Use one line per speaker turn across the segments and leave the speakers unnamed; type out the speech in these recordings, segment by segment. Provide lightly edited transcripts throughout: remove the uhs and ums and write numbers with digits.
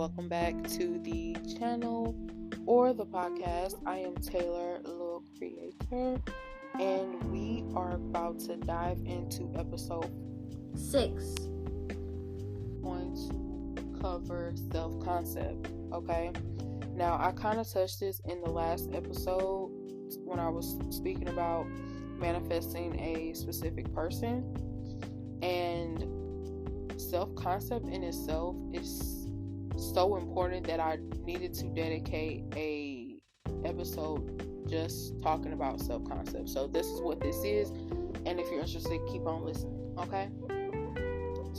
welcome back to the channel or the podcast. I am Taylor, Createur, and we are about to dive into episode
6.
Going to cover self-concept, okay? Now, I kind of touched this in the last episode when I was speaking about manifesting a specific person, and self-concept in itself is so important that I needed to dedicate a episode just talking about self-concept. So this is what this is, and if you're interested, keep on listening, okay?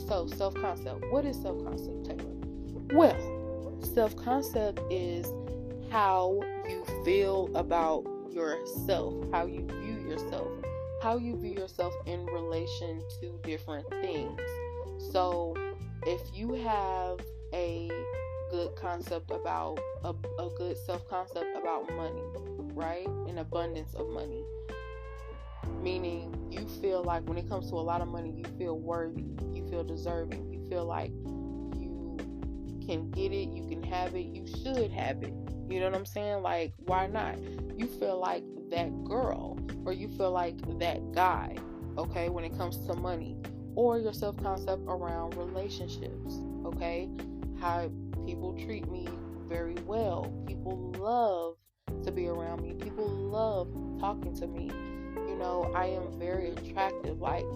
So self-concept. What is self-concept, Taylor? Well, self-concept is how you feel about yourself, how you view yourself, how you view yourself in relation to different things. So if you have a good concept about a good self-concept about money, right? An abundance of money, meaning you feel like when it comes to a lot of money, you feel worthy, you feel deserving, you feel like you can get it, you can have it, you should have it. You know what I'm saying? Like, why not? You feel like that girl, or you feel like that guy, okay, when it comes to money. Or your self-concept around relationships, okay? How people treat me very well. People love to be around me. People love talking to me. You know, I am very attractive. Like,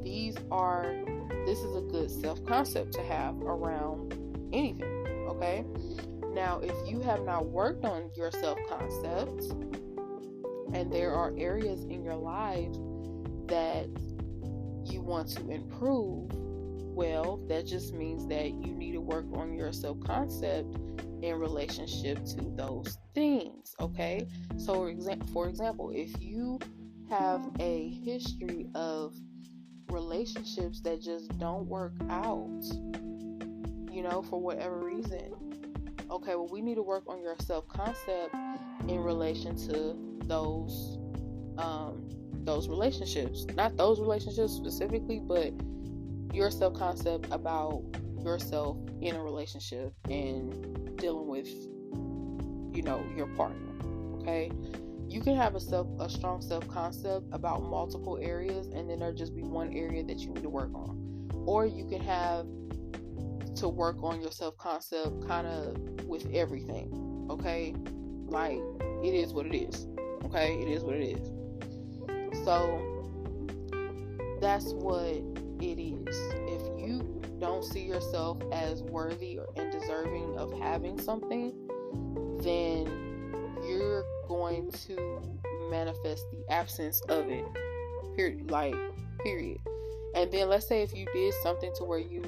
this is a good self-concept to have around anything, okay? Now, if you have not worked on your self-concept, and there are areas in your life that you want to improve, well, that just means that you need to work on your self-concept in relationship to those things, okay? So for example, if you have a history of relationships that just don't work out, you know, for whatever reason, okay, well, we need to work on your self-concept in relation to those relationships. Not those relationships specifically, but your self-concept about yourself in a relationship and dealing with, you know, your partner, okay? You can have a strong self-concept about multiple areas, and then there just be one area that you need to work on. Or you can have to work on your self-concept kind of with everything, okay? Like, it is what it is, okay? It is what it is. So that's what it is. If you don't see yourself as worthy and deserving of having something, then you're going to manifest the absence of it. Period. And then let's say if you did something to where you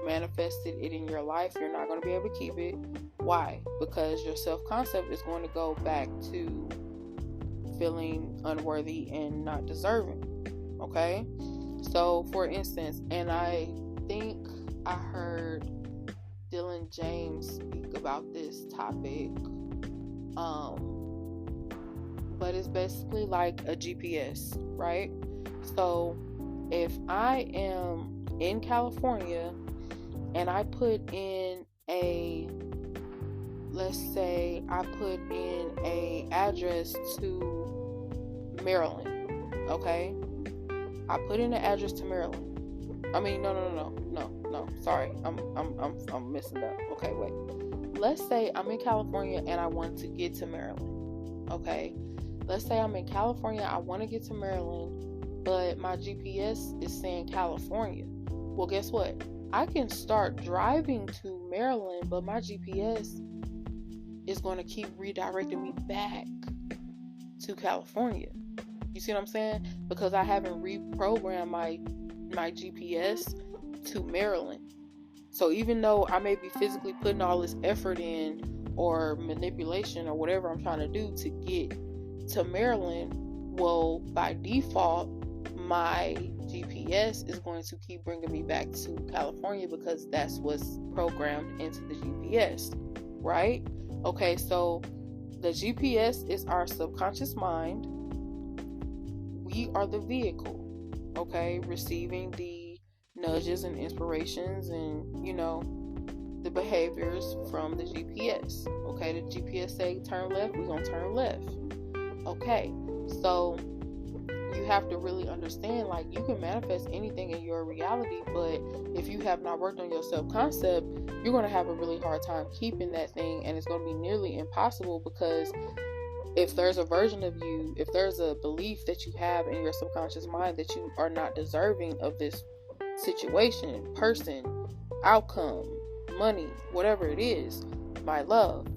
manifested it in your life, you're not going to be able to keep it. Why? Because your self-concept is going to go back to feeling unworthy and not deserving, okay? So for instance, and I think I heard Dylan James speak about this topic, but it's basically like a GPS, right? So if I am in California and I put in let's say I put in a address to Maryland, okay? I put in an address to Maryland. I mean, no. Sorry, I'm messing up. Okay, wait. Let's say I'm in California and I want to get to Maryland, okay? Let's say I'm in California, I want to get to Maryland, but my GPS is saying California. Well, guess what? I can start driving to Maryland, but my GPS is going to keep redirecting me back to California. You see what I'm saying? Because I haven't reprogrammed my GPS to Maryland. So even though I may be physically putting all this effort in or manipulation or whatever I'm trying to do to get to Maryland, well, by default, my GPS is going to keep bringing me back to California because that's what's programmed into the GPS, right? Okay, so the GPS is our subconscious mind. We are the vehicle, okay, receiving the nudges and inspirations and, you know, the behaviors from the GPS. Okay, the GPS say turn left, we're gonna turn left. Okay, so you have to really understand, like, you can manifest anything in your reality, but if you have not worked on your self-concept, you're going to have a really hard time keeping that thing, and it's going to be nearly impossible, because if there's a version of you, if there's a belief that you have in your subconscious mind that you are not deserving of this situation, person, outcome, money, whatever it is, my love,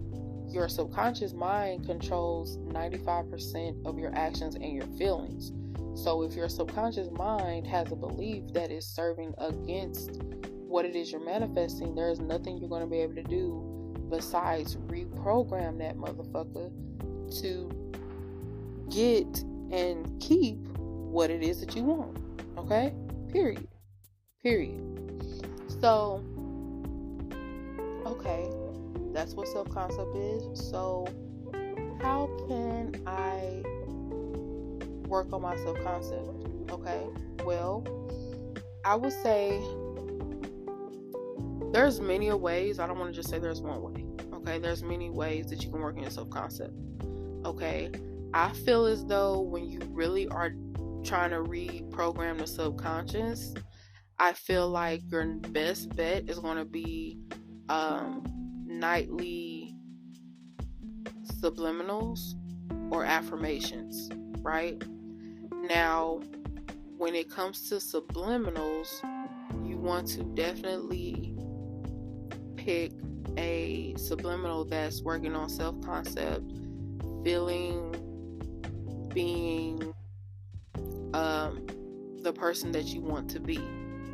your subconscious mind controls 95% of your actions and your feelings. So if your subconscious mind has a belief that is serving against what it is you're manifesting, there's nothing you're going to be able to do besides reprogram that motherfucker to get and keep what it is that you want. Okay? Period. So, okay, that's what self-concept is. So, how can I work on my self-concept? Okay, well, I would say there's many ways. I don't want to just say there's one way. Okay, there's many ways that you can work on your self-concept. Okay, I feel as though when you really are trying to reprogram the subconscious, I feel like your best bet is going to be nightly subliminals or affirmations, right? Now, when it comes to subliminals, you want to definitely pick a subliminal that's working on self-concept, feeling, being the person that you want to be.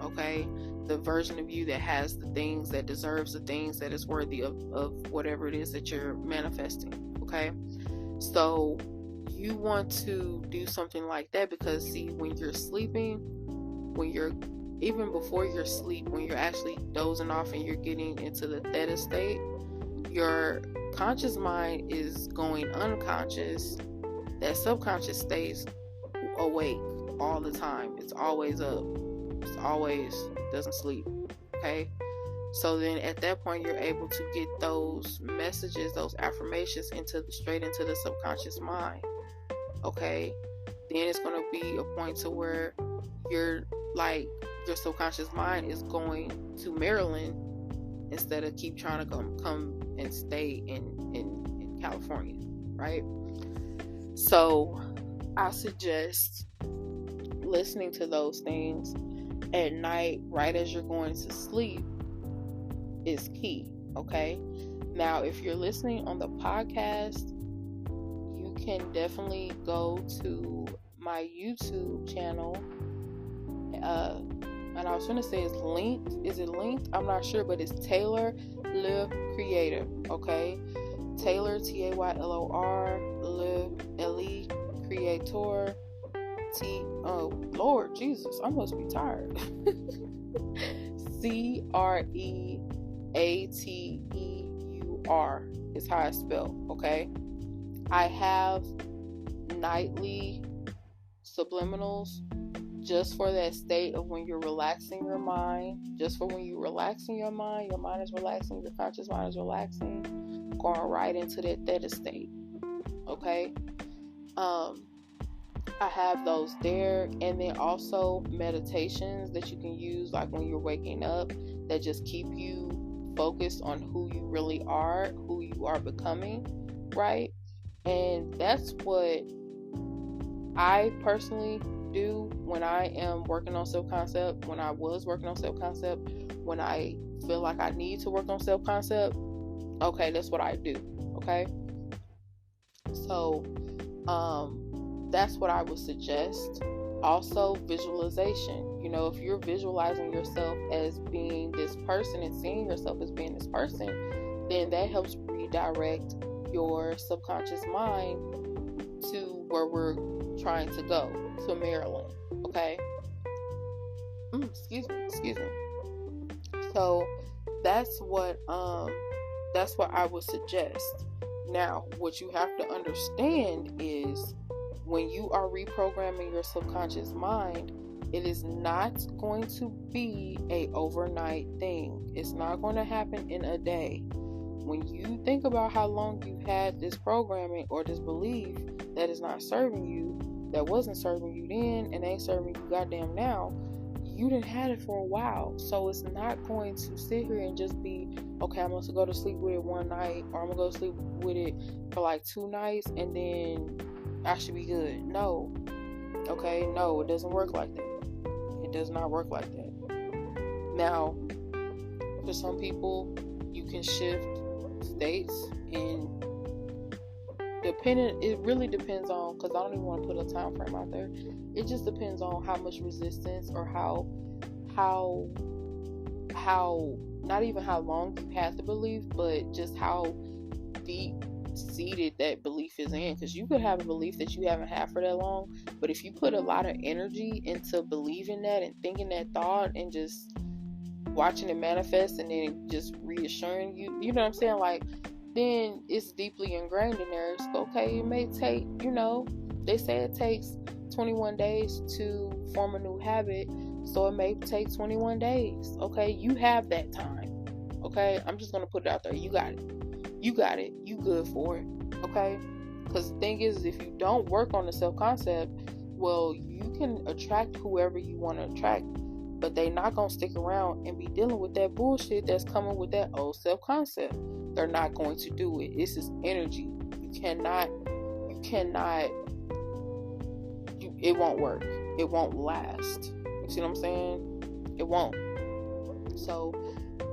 Okay, the version of you that has the things, that deserves the things, that is worthy of whatever it is that you're manifesting. Okay, so you want to do something like that, because see, when you're sleeping, even before you're asleep, when you're actually dozing off and you're getting into the theta state, your conscious mind is going unconscious. That subconscious stays awake all the time. It's always up. It's always doesn't sleep. Okay, so then at that point you're able to get those messages, those affirmations straight into the subconscious mind. Okay, then it's going to be a point to where you're like, your subconscious mind is going to Maryland instead of keep trying to come and stay in California, right? So I suggest listening to those things at night, right as you're going to sleep, is key. Okay, now if you're listening on the podcast, you can definitely go to my YouTube channel, and I was going to say it's linked. Is it linked? I'm not sure, but it's taylecreateur. Okay, Taylor, Taylor, Le Createur. Oh Lord Jesus, I must be tired. Createur is how I spell. Okay, I have nightly subliminals just for that state of when you're relaxing your mind. Just for when you're relaxing your mind is relaxing, your conscious mind is relaxing, going right into that theta state. Okay, I have those there, and then also meditations that you can use, like when you're waking up, that just keep you focused on who you really are, who you are becoming, right? And that's what I personally do when I am working on self-concept, when I was working on self-concept, when I feel like I need to work on self-concept. Okay, that's what I do. Okay, so that's what I would suggest. Also, visualization. You know, if you're visualizing yourself as being this person and seeing yourself as being this person, then that helps redirect your subconscious mind to where we're trying to go, to Maryland. Okay, excuse me. So that's what I would suggest. Now, what you have to understand is, when you are reprogramming your subconscious mind, It is not going to be a overnight thing. It's not going to happen in a day. When you think about how long you've had this programming or this belief that is not serving you, that wasn't serving you then and ain't serving you goddamn now, you done had it for a while. So it's not going to sit here and just be, okay, I'm going to go to sleep with it one night, or I'm going to go to sleep with it for like 2 nights and then I should be good. No. Okay? No, it doesn't work like that. It does not work like that. Now, for some people, you can shift states, and it really depends on, because I don't even want to put a time frame out there. It just depends on how much resistance, or how not even how long you have the belief, but just how deep seated that belief is in. Because you could have a belief that you haven't had for that long, but if you put a lot of energy into believing that and thinking that thought and just watching it manifest and then just reassuring you, you know what I'm saying, like, then it's deeply ingrained in there. It's okay, it may take, they say it takes 21 days to form a new habit, so it may take 21 days. Okay, you have that time. Okay, I'm just gonna put it out there. You got it. You good for it. Okay, because the thing is, if you don't work on the self-concept, well, you can attract whoever you want to attract, but they not gonna stick around and be dealing with that bullshit that's coming with that old self-concept. They're not going to do it. It's just energy. It won't work. It won't last. You see what I'm saying? It won't. So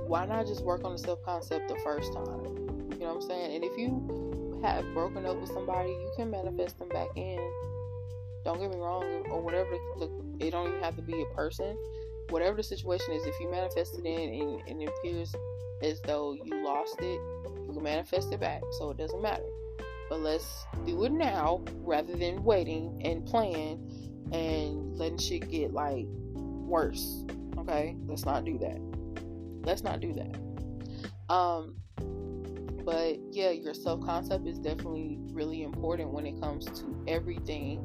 why not just work on the self-concept the first time? You know what I'm saying? And if you have broken up with somebody, you can manifest them back in. Don't get me wrong, or whatever. It don't even have to be a person. Whatever the situation is, if you manifest it in and it appears as though you lost it, you can manifest it back. So it doesn't matter. But let's do it now rather than waiting and playing and letting shit get like worse. Okay? Let's not do that. But yeah, your self-concept is definitely really important when it comes to everything,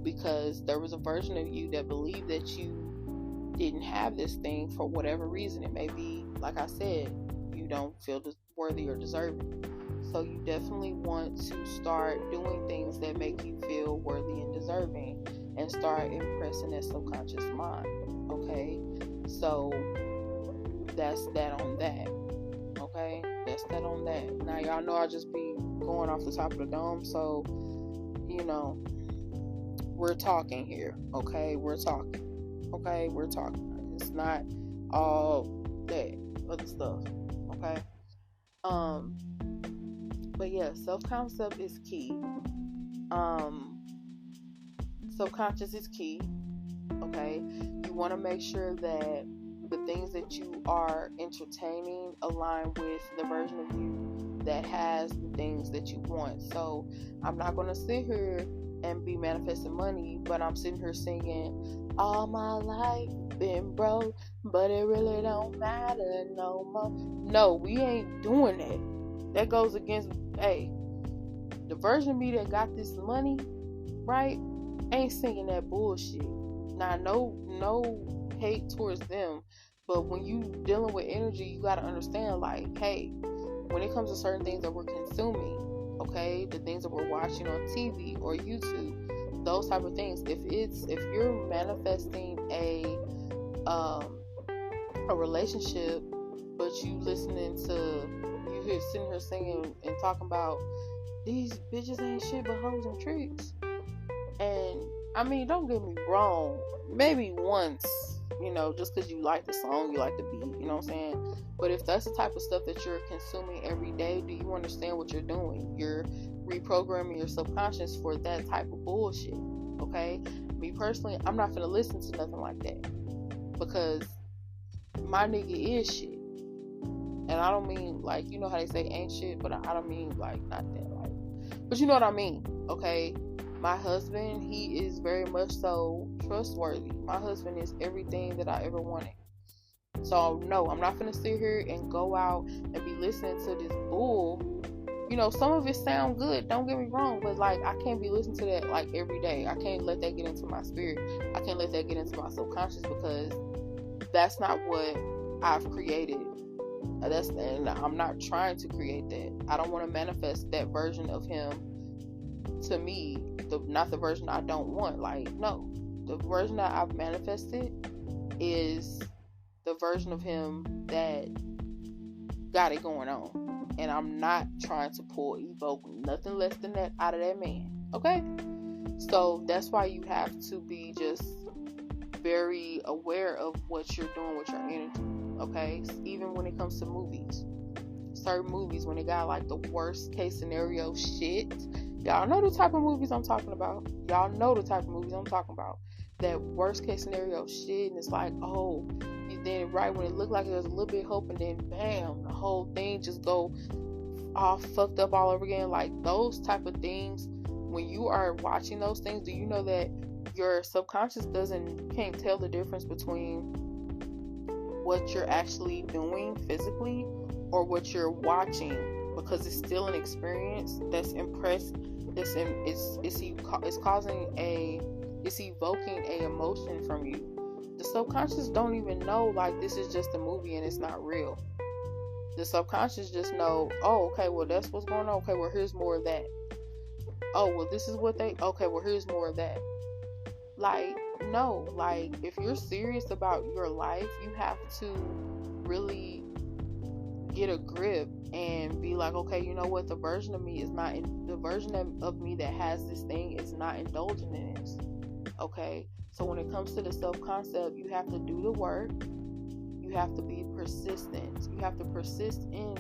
because there was a version of you that believed that you didn't have this thing for whatever reason. It may be, like I said, you don't feel worthy or deserving. So you definitely want to start doing things that make you feel worthy and deserving, and start impressing that subconscious mind. Okay, so that's that on that. Okay, that's that on that. Now y'all know I just be going off the top of the dome, so we're talking here. Okay, we're talking. It's not all that other stuff. Okay. But yeah, self-concept is key. Subconscious is key. Okay, you want to make sure that the things that you are entertaining align with the version of you that has the things that you want. So I'm not going to sit here and be manifesting money, but I'm sitting here singing, all my life been broke, but it really don't matter no more. No, we ain't doing that. That goes against, the version of me that got this money, right, ain't singing that bullshit. Now, no hate towards them, but when you dealing with energy, you got to understand, like, hey, when it comes to certain things that we're consuming, okay, the things that we're watching on TV or YouTube, those type of things, if you're manifesting a relationship, but you sitting here singing and talking about these bitches ain't shit but hoes and tricks, and I mean, don't get me wrong, maybe once, just because you like the song, you like the beat, you know what I'm saying? But if that's the type of stuff that you're consuming every day, do you understand what you're doing? You're reprogramming your subconscious for that type of bullshit. Okay? Me personally, I'm not gonna listen to nothing like that, because my nigga is shit. And I don't mean, like, you know how they say ain't shit, but I don't mean, like, not that, like, but you know what I mean, okay? My husband, he is very much so trustworthy. My husband is everything that I ever wanted. So, no, I'm not going to sit here and go out and be listening to this bull. Some of it sound good, don't get me wrong, but, like, I can't be listening to that, like, every day. I can't let that get into my spirit. I can't let that get into my subconscious, because that's not what I've created. And I'm not trying to create that. I don't want to manifest that version of him to me, not the version I don't want. Like, no, the version that I've manifested is the version of him that got it going on, and I'm not trying to evoke nothing less than that out of that man. Okay, so that's why you have to be just very aware of what you're doing with your energy. Okay, even when it comes to movies, certain movies, when they got like the worst case scenario shit, y'all know the type of movies I'm talking about. That worst case scenario shit, and it's like, oh, then right when it looked like there's a little bit of hope, and then bam, the whole thing just go all fucked up all over again. Like those type of things, when you are watching those things, do you know that your subconscious can't tell the difference between what you're actually doing physically or what you're watching, because it's still an experience that's it's evoking a emotion from you. The subconscious don't even know, like, this is just a movie and it's not real. The subconscious just know, oh, okay, well, that's what's going on. Okay, well, here's more of that. Oh, well, this is what okay, well, here's more of that. Like, no, like, if you're serious about your life, you have to really get a grip and be like, okay, you know what, the version of me of me that has this thing is not indulging in this. Okay, so when it comes to the self-concept, you have to do the work. You have to be persistent. You have to persist in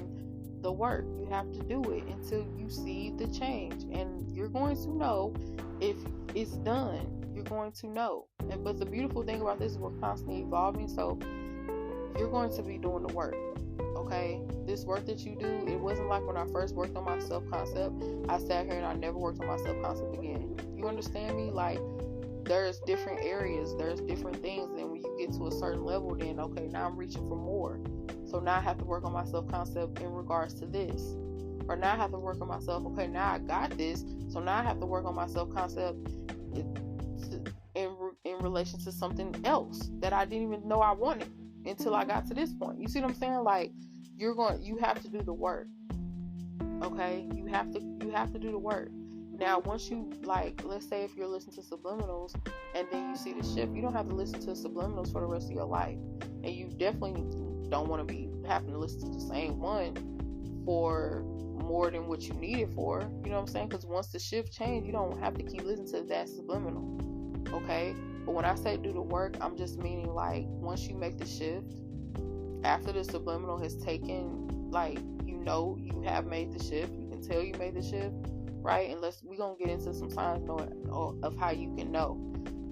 the work. You have to do it until you see the change, and you're going to know if it's done. You're going to know. But the beautiful thing about this is we're constantly evolving, so you're going to be doing the work. Okay, this work that you do, it wasn't like when I first worked on my self-concept, I sat here and I never worked on my self-concept again. You understand me? Like, there's different areas, there's different things, and when you get to a certain level, then okay, now I'm reaching for more. So now I have to work on my self-concept in regards to this. Or now I have to work on myself, okay, now I got this, so now I have to work on my self-concept in relation to something else that I didn't even know I wanted until I got to this point. You see what I'm saying? Like, you have to do the work. Okay? You have to do the work. Now, once you, like, let's say if you're listening to subliminals and then you see the shift, you don't have to listen to subliminals for the rest of your life. And you definitely don't want to be having to listen to the same one for more than what you need it for. You know what I'm saying? Because once the shift changes, you don't have to keep listening to that subliminal. Okay? But when I say do the work, I'm just meaning, like, once you make the shift, after the subliminal has taken, like, you know, you have made the shift, you can tell you made the shift, right? Unless we're going to get into some signs of how you can know.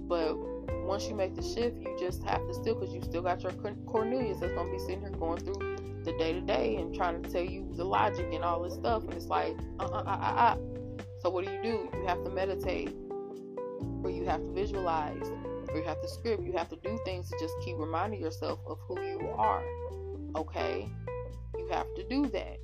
But once you make the shift, you just have to still, because you still got your Cornelius that's going to be sitting here going through the day-to-day and trying to tell you the logic and all this stuff. And it's like, So what do? You have to meditate, or you have to visualize, or you have to script. You have to do things to just keep reminding yourself of who you are. Okay? You have to do that.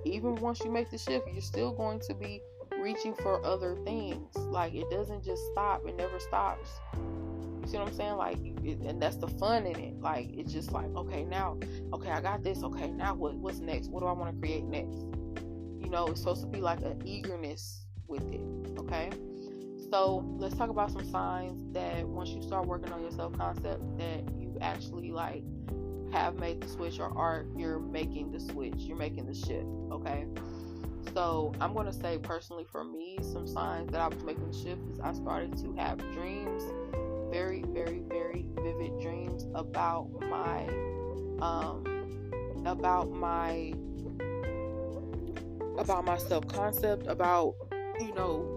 Even once you make the shift, you're still going to be reaching for other things. Like, it doesn't just stop. It never stops. You see what I'm saying? Like, and that's the fun in it. Like, it's just like, okay, I got this. Okay, now what's next? What do I want to create next? You know, it's supposed to be like an eagerness with it. Okay? So let's talk about some signs that once you start working on your self-concept, that you actually, like, have made the switch, or you're making the switch, you're making the shift. Okay, so I'm going to say personally for me, some signs that I was making the shift is I started to have dreams, very, very, very vivid dreams about my self-concept, about, you know,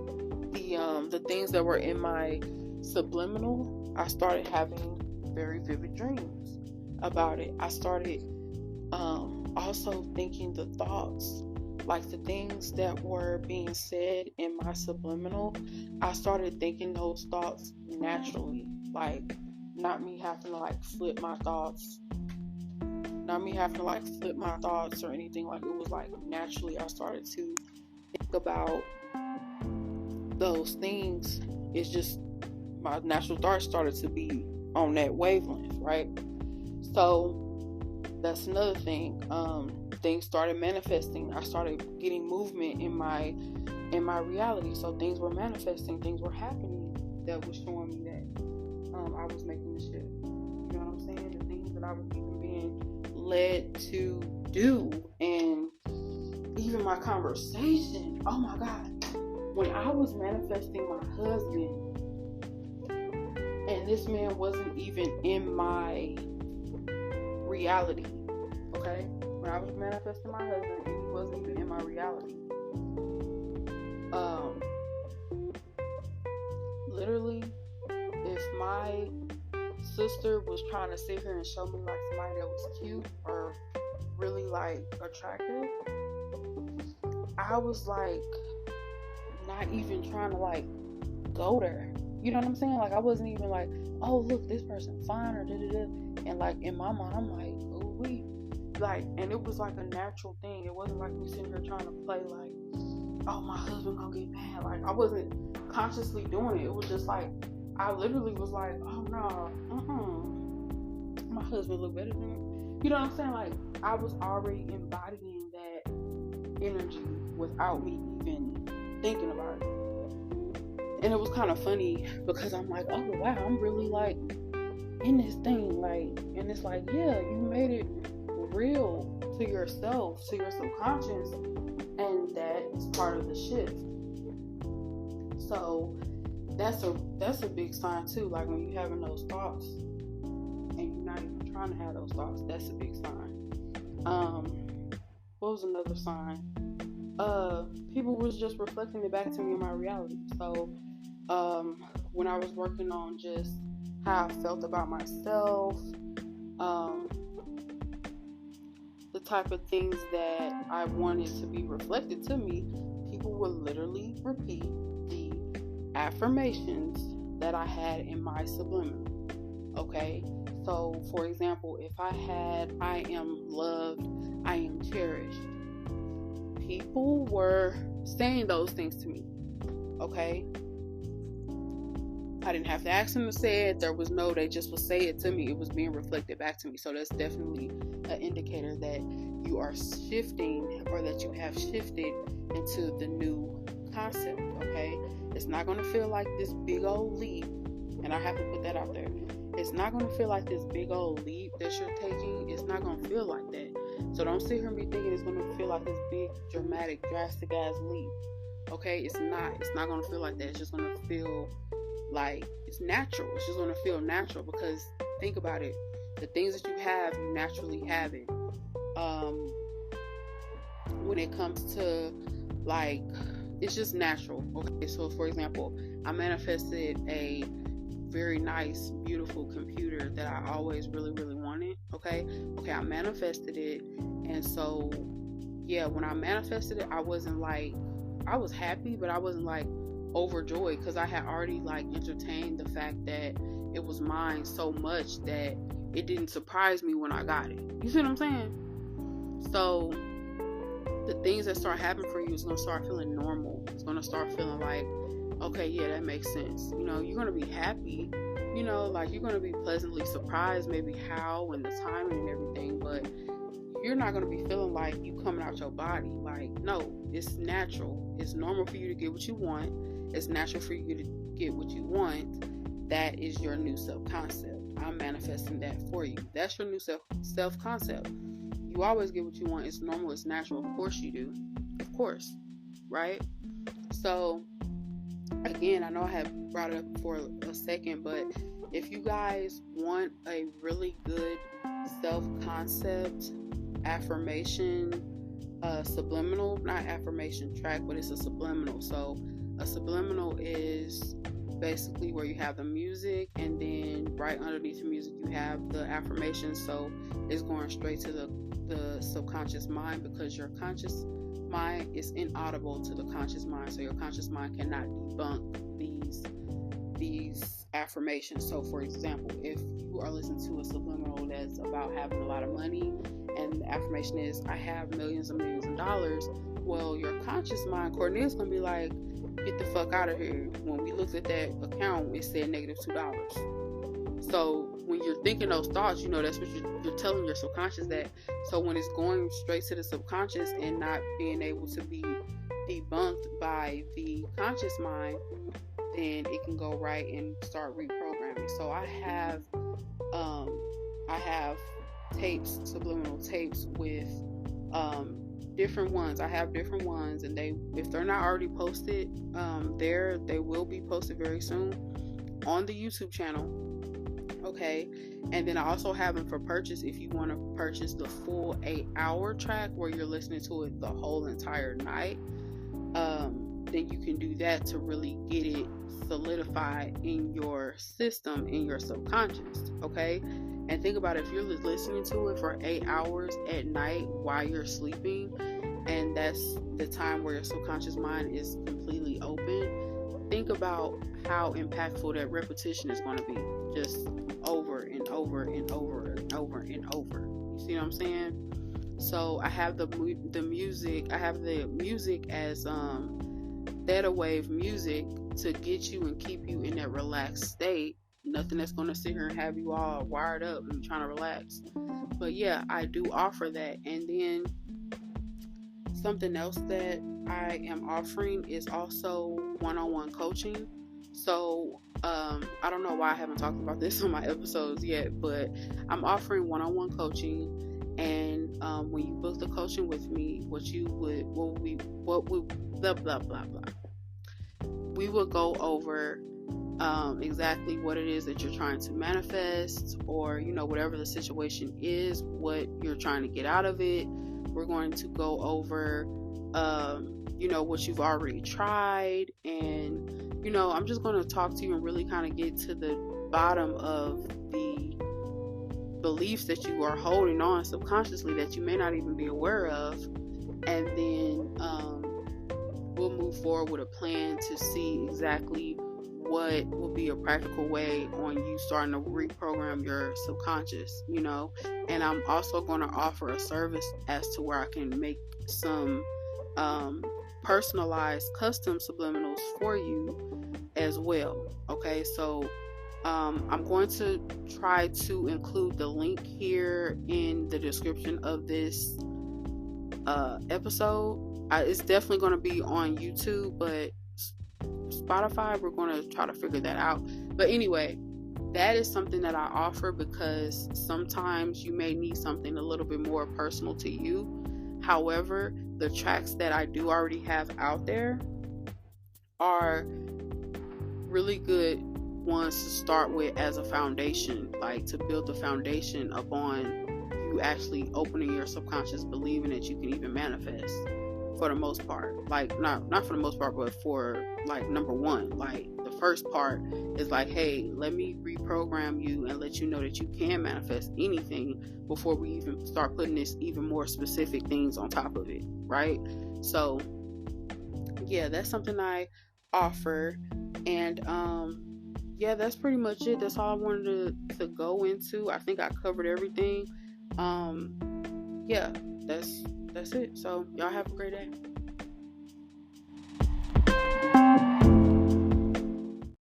the things that were in my subliminal. I started having very vivid dreams about it. I started also thinking the thoughts, like the things that were being said in my subliminal. I started thinking those thoughts naturally, like not me having to flip my thoughts or anything. Like, it was like naturally I started to think about those things. It's just my natural thoughts started to be on that wavelength, right? So that's another thing. Things started manifesting. I started getting movement in my reality. So things were manifesting, things were happening that was showing me that I was making the shift. You know what I'm saying? The things that I was even being led to do, and even my conversation. Oh my God. When I was manifesting my husband, and this man wasn't even in my reality, okay? When I was manifesting my husband, and he wasn't even in my reality. Literally, if my sister was trying to sit here and show me like somebody that was cute or really like attractive, I was like not even trying to like go there. You know what I'm saying? Like I wasn't even like, oh look, this person fine or da-da-da. And like in my mind, I'm like, oh wait. Like, and it was like a natural thing. It wasn't like me sitting here trying to play like, oh my husband gonna get mad. Like I wasn't consciously doing it. It was just like I literally was like, oh no, my husband look better than me. You know what I'm saying? Like I was already embodying that energy without me even thinking about it. And it was kind of funny because I'm like, oh wow, I'm really like in this thing, like, and it's like, yeah, you made it real to yourself, to your subconscious, and that is part of the shift. So that's a big sign too. Like when you're having those thoughts and you're not even trying to have those thoughts, that's a big sign. What was another sign? People was just reflecting it back to me in my reality. So when I was working on just how I felt about myself, the type of things that I wanted to be reflected to me, people would literally repeat the affirmations that I had in my subliminal. Okay, so for example, if I had, I am loved, I am cherished, people were saying those things to me. Okay, I didn't have to ask them to say it. They just would say it to me. It was being reflected back to me. So that's definitely an indicator that you are shifting, or that you have shifted into the new concept. Okay, it's not going to feel like this big old leap, and I have to put that out there. It's not going to feel like this big old leap that you're taking. It's not going to feel like that. So don't sit here and be thinking it's going to feel like this big, dramatic, drastic ass leap. Okay, it's not. It's not going to feel like that. It's just going to feel like it's natural. It's just going to feel natural, because think about it. The things that you have, you naturally have it. When it comes to like, it's just natural. Okay, so for example, I manifested a very nice, beautiful computer that I always really, really wanted. Okay, I manifested it, and so yeah, when I manifested it, I wasn't like, I was happy, but I wasn't like overjoyed, because I had already like entertained the fact that it was mine so much that it didn't surprise me when I got it. You see what I'm saying? So the things that start happening for you is going to start feeling normal. It's going to start feeling like, okay, yeah, that makes sense. You know, you're going to be happy, you know, like you're going to be pleasantly surprised maybe how and the timing and everything, but you're not going to be feeling like you coming out your body. Like, no, it's natural. It's normal for you to get what you want. It's natural for you to get what you want. That is your new self-concept. I'm manifesting that for you. That's your new self-concept. You always get what you want. It's normal. It's natural. Of course you do. Of course. Right? So, again, I know I have brought it up for a second, but if you guys want a really good self-concept affirmation, subliminal, not affirmation track, but it's a subliminal. So a subliminal is basically where you have the music, and then right underneath the music you have the affirmation. So it's going straight to the subconscious mind, because your conscious mind is inaudible to the conscious mind. So your conscious mind cannot debunk these affirmations. So for example, if you are listening to a subliminal that's about having a lot of money, and the affirmation is, I have millions and millions of dollars, well, your conscious mind, Courtney, is going to be like, get the fuck out of here. When we looked at that account, it said -$2. So when you're thinking those thoughts, that's what you're telling your subconscious that. So when it's going straight to the subconscious and not being able to be debunked by the conscious mind, then it can go right and start reprogramming. So I have tapes, subliminal tapes with different ones. I have different ones, and if they're not already posted, they will be posted very soon on the YouTube channel. Okay, and then I also have them for purchase. If you want to purchase the full 8-hour track where you're listening to it the whole entire night, then you can do that to really get it solidified in your system, in your subconscious. Okay, and think about it, if you're listening to it for 8 hours at night while you're sleeping, and that's the time where your subconscious mind is completely open, think about how impactful that repetition is going to be, just over and over and over and over and over. You see what I'm saying? So I have the music. I have the music as theta wave music to get you and keep you in that relaxed state. Nothing that's going to sit here and have you all wired up and trying to relax. But yeah, I do offer that. And then something else that I am offering is also one-on-one coaching. So I don't know why I haven't talked about this on my episodes yet, but I'm offering one-on-one coaching. And when you book the coaching with me, we will go over exactly what it is that you're trying to manifest, or whatever the situation is, what you're trying to get out of it. We're going to go over what you've already tried, and I'm just going to talk to you and really kind of get to the bottom of the beliefs that you are holding on subconsciously that you may not even be aware of, and then we'll move forward with a plan to see exactly what will be a practical way on you starting to reprogram your subconscious, and I'm also going to offer a service as to where I can make some personalized custom subliminals for you as well. Okay, so I'm going to try to include the link here in the description of this episode. It's definitely going to be on YouTube, but Spotify, we're going to try to figure that out. But anyway, that is something that I offer because sometimes you may need something a little bit more personal to you. However, the tracks that I do already have out there are really good ones to start with as a foundation, like to build the foundation upon you actually opening your subconscious, believing that you can even manifest, for the most part. Like not for the most part, but for like number one, like the first part is like, hey, let me reprogram you and let you know that you can manifest anything before we even start putting this even more specific things on top of it, right? So yeah, that's something I offer. And yeah, that's pretty much it. That's all I wanted to go into. I think I covered everything. Yeah, that's it. So y'all have a great day.